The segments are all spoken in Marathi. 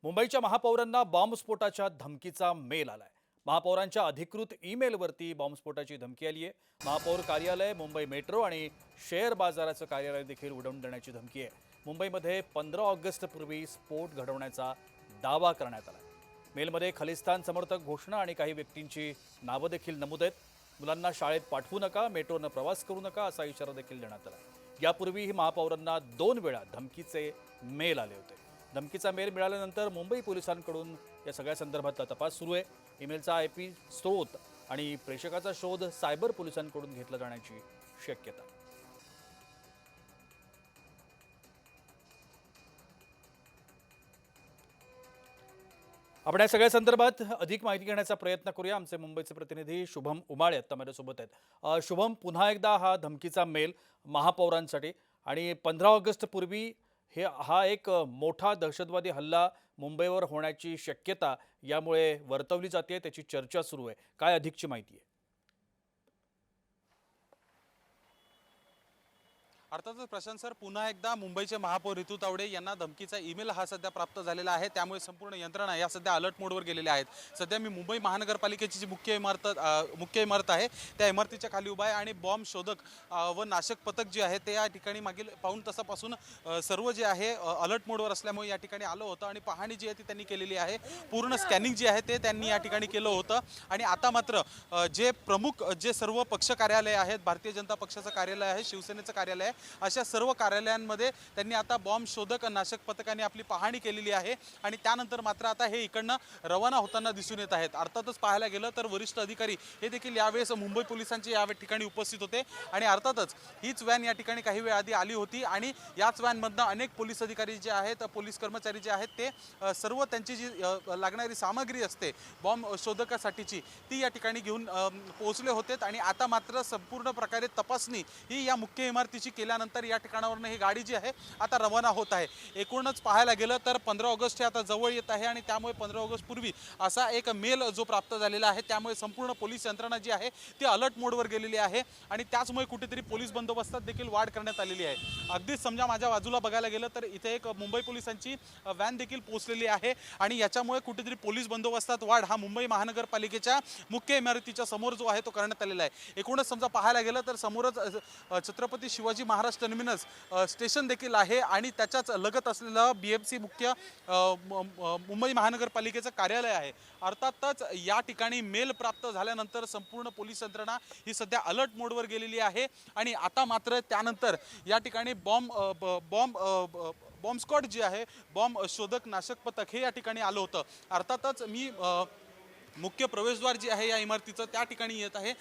मुंबईच्या महापौरांना बॉम्बस्फोटाच्या धमकीचा मेल आलाय। महापौरांच्या अधिकृत ईमेलवरती बॉम्बस्फोटाची धमकी आली आहे। महापौर कार्यालय, मुंबई मेट्रो आणि शेअर बाजाराचं कार्यालय देखील उडवून देण्याची धमकी आहे। मुंबईमध्ये 15 ऑगस्टपूर्वी स्फोट घडवण्याचा दावा करण्यात आला। मेलमध्ये खलिस्तान समर्थक घोषणा आणि काही व्यक्तींची नावं देखील नमूद आहेत। मुलांना शाळेत पाठवू नका, मेट्रोनं प्रवास करू नका असा इशारा देखील देण्यात आला। यापूर्वीही महापौरांना 2 वेळा धमकीचे मेल आले होते। धमकीचा मेल मिळाल्यानंतर मुंबई पोलिसांकडून या सगळ्या संदर्भात तपास सुरू आहे। ईमेलचा आयपी स्रोत आणि प्रेषकाचा शोध सायबर पोलिसांकडून घेतला जाण्याची शक्यता आहे। आपण या सगळ्या संदर्भात अधिक माहिती घेण्याचा प्रयत्न करूया। आमचे मुंबईचे प्रतिनिधी शुभम उमाळे आता माझ्यासोबत आहेत। शुभम, पुन्हा एकदा हा धमकीचा मेल महापौरांसाठी आणि 15 ऑगस्ट पूर्वी हा एक मोठा दहशतवादी हल्ला मुंबईवर होण्याची शक्यता यामुळे वर्तवली जाते, त्याची चर्चा सुरू आहे। काय अधिकची माहिती आहे? अर्थातच प्रशांत सर, पुन्हा एकदा मुंबईचे महापौर ऋतू तावडे यांना धमकीचा ईमेल हा सध्या प्राप्त झालेला आहे। त्यामुळे संपूर्ण यंत्रणा या सध्या अलर्ट मोडवर गेलेल्या आहेत। सध्या मी मुंबई महानगरपालिकेची जी मुख्य इमारत आहे त्या इमारतीच्या खाली उभा आहे आणि बॉम्ब शोधक व नाशक पथक जे आहे ते या ठिकाणी मागील पाऊण तासापासून सर्व जे आहे अलर्ट मोडवर असल्यामुळे या ठिकाणी आलं होतं आणि पाहणी जी आहे ती त्यांनी केलेली आहे। पूर्ण स्कॅनिंग जे आहे ते त्यांनी या ठिकाणी केलं होतं आणि आता मात्र जे प्रमुख जे सर्व पक्ष कार्यालय आहेत, भारतीय जनता पक्षाचं कार्यालय आहे, शिवसेनेचं कार्यालय आहे, अशा सर्व कार्यालयांमध्ये त्यांनी आता बॉम्ब शोधक नाशक पथकाने आपली पाहणी केलेली आहे आणि त्यानंतर मात्र आता हे इकडनं रवाना होताना दिसून येत आहेत। अर्थातच पाहायला गेलं तर वरिष्ठ अधिकारी हे देखील यावेळेस मुंबई पोलिसांचे या ठिकाणी उपस्थित होते आणि अर्थातच हीच व्हॅन या ठिकाणी काही वेळ आधी आली होती आणि याच व्हॅनमधनं अनेक पोलीस अधिकारी जे आहेत, पोलीस कर्मचारी जे आहेत ते सर्व त्यांची जी लागणारी सामग्री असते बॉम्ब शोधकासाठीची ती या ठिकाणी घेऊन पोहोचले होते आणि आता मात्र संपूर्ण प्रकारे तपासणी ही या मुख्य इमारतीची केल्यानंतर या ठिकाणावरून ही गाडी जी आहे आता रवाना होत आहे। एकूणच पाहायला गेलं तर 15 ऑगस्ट हे आता जवळ येत आहे आणि त्यामुळे 15 ऑगस्ट पूर्वी असा एक मेल जो प्राप्त झालेला आहे त्यामुळे संपूर्ण पोलीस यंत्रणा जी आहे ती अलर्ट मोडवर गेलेली आहे आणि त्याचमुळे कुठेतरी पोलीस बंदोबस्तात देखील वाढ करण्यात आलेली आहे। अगदीच समजा माझ्या बाजूला बघायला गेलं तर इथे एक मुंबई पोलिसांची व्हॅन देखील पोहोचलेली आहे आणि याच्यामुळे कुठेतरी पोलीस बंदोबस्तात वाढ हा मुंबई महानगरपालिकेच्या मुख्य इमारतीच्या समोर जो आहे तो करण्यात आलेला आहे। एकूणच समजा पाहायला गेलं तर समोरच छत्रपती शिवाजी महाराज टर्मिनस स्टेशन देखील आहे आणि त्याच्याच लगत असलेलं BMC मुख्य मुंबई महानगरपालिकेचं कार्यालय आहे। अर्थातच या ठिकाणी मेल प्राप्त झाल्यानंतर संपूर्ण पोलीस यंत्रणा ही सध्या अलर्ट मोडवर गेलेली आहे आणि आता मात्र त्यानंतर या ठिकाणी बॉम्ब स्क्वॉड जी आहे, बॉम्ब शोधक नाशक पथक हे या ठिकाणी आलं होतं। अर्थातच मी मुख्य प्रवेशद्वार जे आहे या इमारतीचं त्या ठिकाणी येत आहे।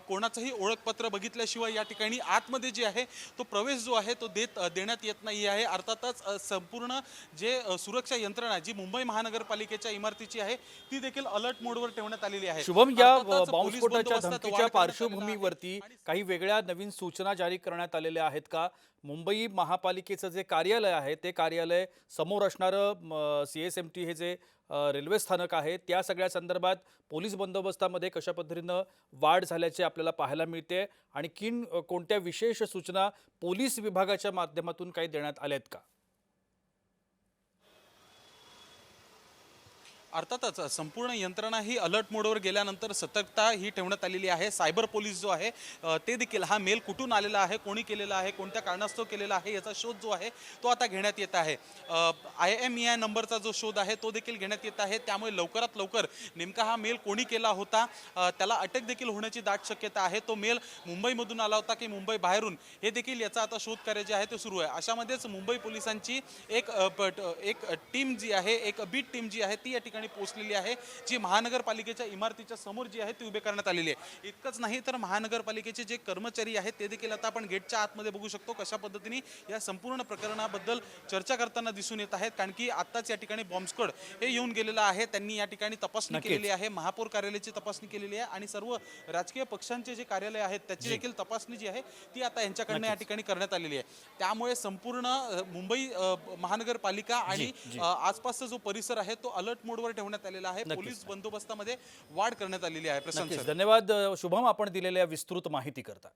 कोणाचंही ओळखपत्र बघितल्याशिवाय या ठिकाणी आतमध्ये जे आहे तो प्रवेश जो आहे तो देण्यात येत नाही आहे। अर्थातच संपूर्ण जे सुरक्षा यंत्रणा जी मुंबई महानगरपालिकेच्या इमारतीची आहे ती देखील अलर्ट मोडवर ठेवण्यात आलेली आहे। शुभम, या बॉम्बस्फोटाच्या धमकीच्या पार्श्वभूमीवरती काही वेगळ्या नवीन सूचना जारी करण्यात आलेल्या आहेत का? मुंबई महापालिकेचं जे कार्यालय आहे ते कार्यालय समोर असणारं CSMT हे जे रेल्वे स्थानक आहे त्या सगळ्या संदर्भात पोलीस बंदोबस्तामध्ये कशा पद्धतीनं वाढ झाल्याचे आपल्याला पाहायला मिळते आणि कोणत्या विशेष सूचना पोलीस विभागाच्या माध्यमातून काही देण्यात आल्यात का? अर्थातच संपूर्ण यंत्रणा ही अलर्ट मोडवर गेल्यानंतर सतर्कता ही ठेवण्यात आलेली आहे। सायबर पोलीस जो आहे ते देखील हा मेल कुठून आलेला आहे, कोणी केलेला आहे, कोणत्या कारणास्तव केलेला आहे याचा शोध जो आहे तो आता घेण्यात येत आहे। IMEI नंबरचा जो शोध आहे तो देखील घेण्यात येत आहे। त्यामुळे लवकरात लवकर नेमका हा मेल कोणी केला होता त्याला अटक देखील होण्याची दाट शक्यता आहे। तो मेल मुंबईमधून आला होता की मुंबई बाहेरून हे देखील याचा आता शोध कार्य जे आहे ते सुरू आहे। अशामध्येच मुंबई पोलिसांची एक टीम जी आहे, एक बीट टीम जी आहे ती या ठिकाणी पोहोचलेली आहे, जी महानगरपालिकेच्या इमारतीच्या समोर जी आहे ती उभे करण्यात आलेली आहे। इतकंच नाही तर महानगरपालिकेचे जे कर्मचारी आहेत ते देखील आता आपण गेटच्या आतमध्ये बघू शकतो कशा पद्धतीने या संपूर्ण प्रकरणाबद्दल चर्चा करताना दिसून येत आहेत। कारण की आताच या ठिकाणी बॉम्ब स्क्वॉड हे येऊन गेलेलं आहे, त्यांनी या ठिकाणी तपासणी केलेली आहे, महापौर कार्यालयाची तपासणी केलेली आहे आणि सर्व राजकीय पक्षांचे जे कार्यालय आहेत त्याची देखील तपासणी जी आहे ती आता यांच्याकडनं या ठिकाणी करण्यात आलेली आहे। त्यामुळे संपूर्ण मुंबई महानगरपालिका आणि आसपासचा जो परिसर आहे तो अलर्ट मोडवर ठेवण्यात आलेला आहे। पोलीस बंदोबस्तामध्ये वाढ करण्यात आलेली आहे। प्रशांत, धन्यवाद शुभम, आपण दिलेल्या विस्तृत माहिती करता।